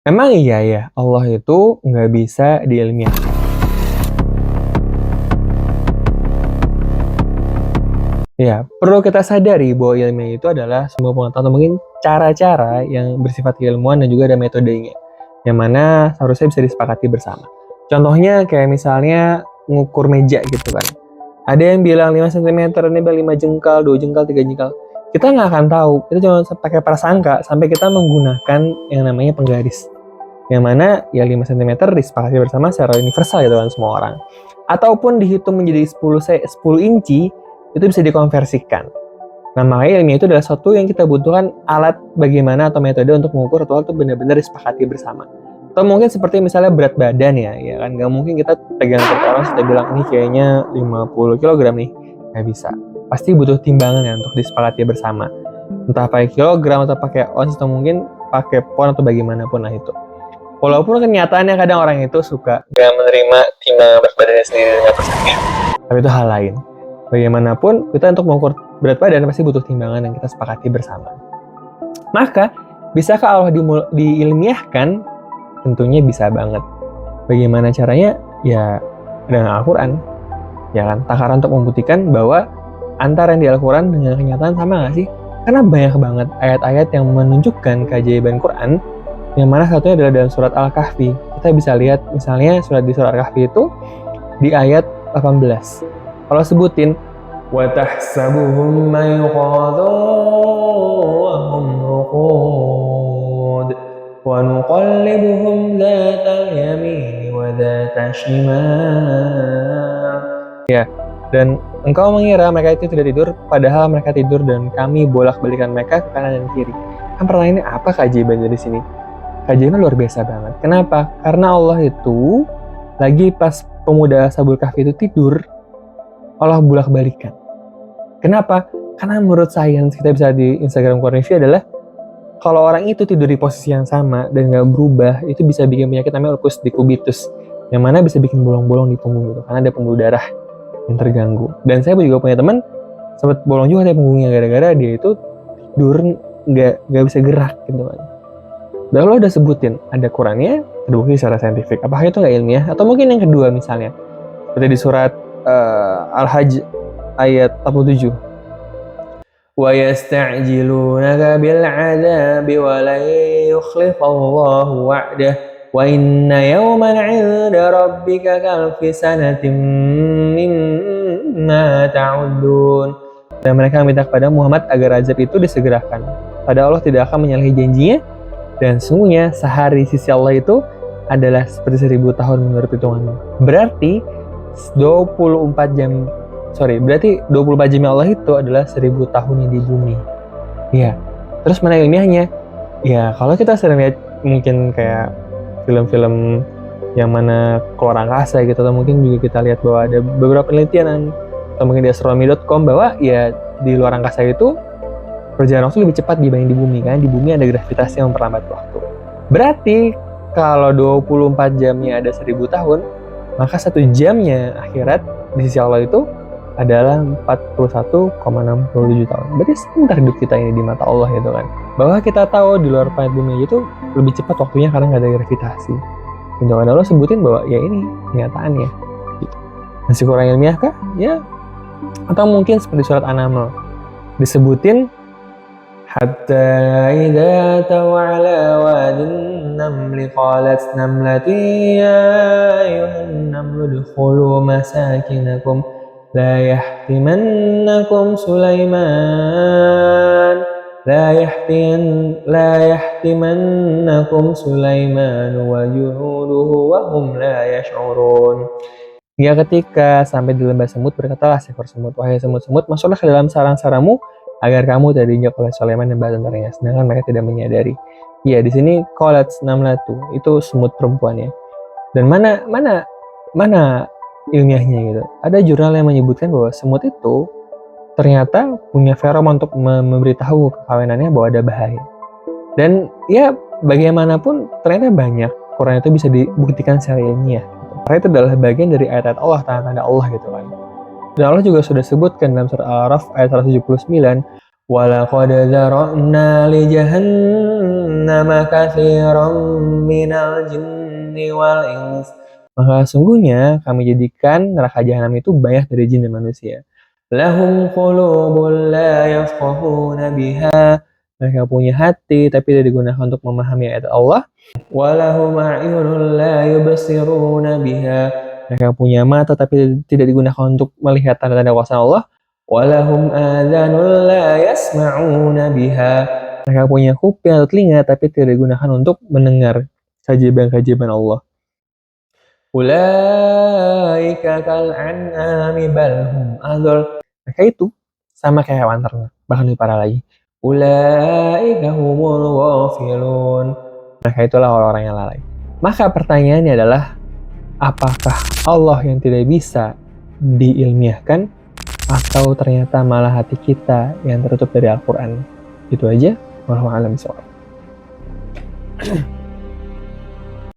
Memang iya ya, Allah itu nggak bisa diilmiahkan. Ya, perlu kita sadari bahwa ilmiah itu adalah semua pengetahuan atau mungkin cara-cara yang bersifat keilmuan dan juga ada metodenya, yang mana seharusnya bisa disepakati bersama. Contohnya kayak misalnya ngukur meja gitu kan. Ada yang bilang 5 cm, ini bilang 5 jengkal, 2 jengkal, 3 jengkal. Kita nggak akan tahu, kita cuma pakai prasangka sampai kita menggunakan yang namanya penggaris. Yang mana ya 5 cm disepakati bersama secara universal gitu kan semua orang. Ataupun dihitung menjadi 10 inci, itu bisa dikonversikan. Nah, makanya ilmiah itu adalah sesuatu yang kita butuhkan alat bagaimana atau metode untuk mengukur suatu hal itu benar-benar disepakati bersama. Atau mungkin seperti misalnya berat badan ya kan nggak mungkin kita pegang ke orang kita bilang ini kayaknya 50 kg nih, nggak bisa. Pasti butuh timbangan ya untuk disepakati bersama. Entah pakai kilogram atau pakai ons atau mungkin pakai pon atau bagaimanapun lah itu. Walaupun kenyataannya kadang orang itu suka nggak menerima timbangan berat badannya sendiri dengan persennya, tapi itu hal lain. Bagaimanapun, kita untuk mengukur berat badan pasti butuh timbangan yang kita sepakati bersama. Maka, bisakah Allah diilmiahkan? Tentunya bisa banget. Bagaimana caranya? Ya, dengan Al-Quran. Ya kan? Takaran untuk membuktikan bahwa antara yang di Al-Quran dengan kenyataan sama nggak sih? Karena banyak banget ayat-ayat yang menunjukkan keajaiban Quran, yang mana satunya adalah dalam surat Al-Kahfi. Kita bisa lihat misalnya di surat Al-Kahfi itu di ayat 18. Kalau sebutin وَتَحْسَبُهُمْ أَيْقَاظًا وَهُمْ رُقُودٌ وَنُقَلِّبُهُمْ ذَاتَ الْيَمِينِ وَذَاتَ الشِّمَالِ. Ya, dan engkau mengira mereka itu tidak tidur, padahal mereka tidur dan kami bolak-balikan mereka ke kanan dan kiri. Kan pertanyaannya apa keajaiban dari sini? Keajaiban luar biasa banget. Kenapa? Karena Allah itu lagi pas pemuda Ashabul Kahfi itu tidur, Allah bolak-balikan. Kenapa? Karena menurut sains, kita bisa di Instagram Core Review adalah kalau orang itu tidur di posisi yang sama dan nggak berubah, itu bisa bikin penyakit namanya ulcus decubitus, yang mana bisa bikin bolong-bolong di punggung gitu, karena ada pembuluh darah yang terganggu. Dan saya juga punya teman sempat bolong juga di punggungnya gara-gara dia itu tidur nggak bisa gerak gitu kan. Dan lo udah sebutin ada Qurannya, terbukti secara saintifik. Apakah itu nggak ilmiah? Atau mungkin yang kedua misalnya, seperti di surat Al-Hajj ayat 47. Wa yasta'jilunaka bil 'adzabi wa la yukhlifallahu wa'dah wa inna yawman 'inda rabbika kalfi sanatin mimma ta'uddun. Dan mereka minta kepada Muhammad agar azab itu disegerakan. Padahal Allah tidak akan menyalahi janjinya, dan sungguhnya sehari sisi Allah itu adalah seperti 1000 tahun menurut hitunganmu. Berarti 24 jam Allah itu adalah 1000 tahunnya di bumi. Iya. Terus mana ilmiahnya? Ya, kalau kita sering lihat mungkin kayak film-film yang mana keluar angkasa gitu, atau mungkin juga kita lihat bahwa ada beberapa penelitian atau mungkin di astronomy.com bahwa ya di luar angkasa itu perjalanan waktu lebih cepat dibanding di bumi, kan? Di bumi ada gravitasi yang memperlambat waktu. Berarti kalau 24 jamnya ada 1000 tahun, maka 1 jamnya akhirat di sisi Allah itu adalah 41,67 tahun. Berarti sebentar hidup kita ini di mata Allah gitu kan. Bahwa kita tahu di luar planet bumi itu lebih cepat waktunya karena nggak ada gravitasi. Gitu kan. Allah sebutin bahwa ya ini kenyataannya. Masih kurang ilmiah kah? Ya. Atau mungkin seperti surat An-Naml disebutin hatta idza tawala wadin namli qalat namlati ya ayuhan namlu dukhulu masakinakum la yahtimannakum Sulaiman wa junuduhu wa hum la yash'urun. Hingga ketika sampai di lembah semut, berkatalah seekor semut, wahai semut-semut, masuklah ke dalam sarang-sarangmu agar kamu tidak diinjak oleh Sulaiman dan bala tentaranya. Sedangkan mereka tidak menyadari. Iya, di sini qalat namlatu, itu semut perempuannya. Dan mana ilmiahnya gitu. Ada jurnal yang menyebutkan bahwa semut itu ternyata punya feromon untuk memberitahu kekawinannya bahwa ada bahaya. Dan ya bagaimanapun ternyata banyak Quran itu bisa dibuktikan secara ilmiah. Karena itu adalah bagian dari ayat-ayat Allah, tanda-tanda Allah gitu kan. Dan Allah juga sudah sebutkan dalam surah Al-Araf ayat 179, Walaqad dzara'na li jahannama katsiran minal jinni wal ins. Maka sungguhnya kami jadikan neraka jahanam itu banyak dari jin dan manusia. Lahum qulubun la yafqahuna biha. Mereka punya hati tapi tidak digunakan untuk memahami ayat Allah. Walahum a'yunun la yubsiruna biha. Mereka punya mata tapi tidak digunakan untuk melihat tanda-tanda kuasa Allah. Walahum adhanun la yasma'una biha. Mereka punya kuping atau telinga tapi tidak digunakan untuk mendengar keajaiban-keajaiban Allah. Ulaika kal an'ami bal hum adall. Mereka itu sama kayak hewan ternak, bahkan lebih parah lagi. Ulaika humul ghafilun. Mereka itulah orang-orang yang lalai. Maka pertanyaannya adalah, apakah Allah yang tidak bisa diilmiahkan atau ternyata malah hati kita yang tertutup dari Al-Quran? Itu aja. Wallahu a'lam bishawab.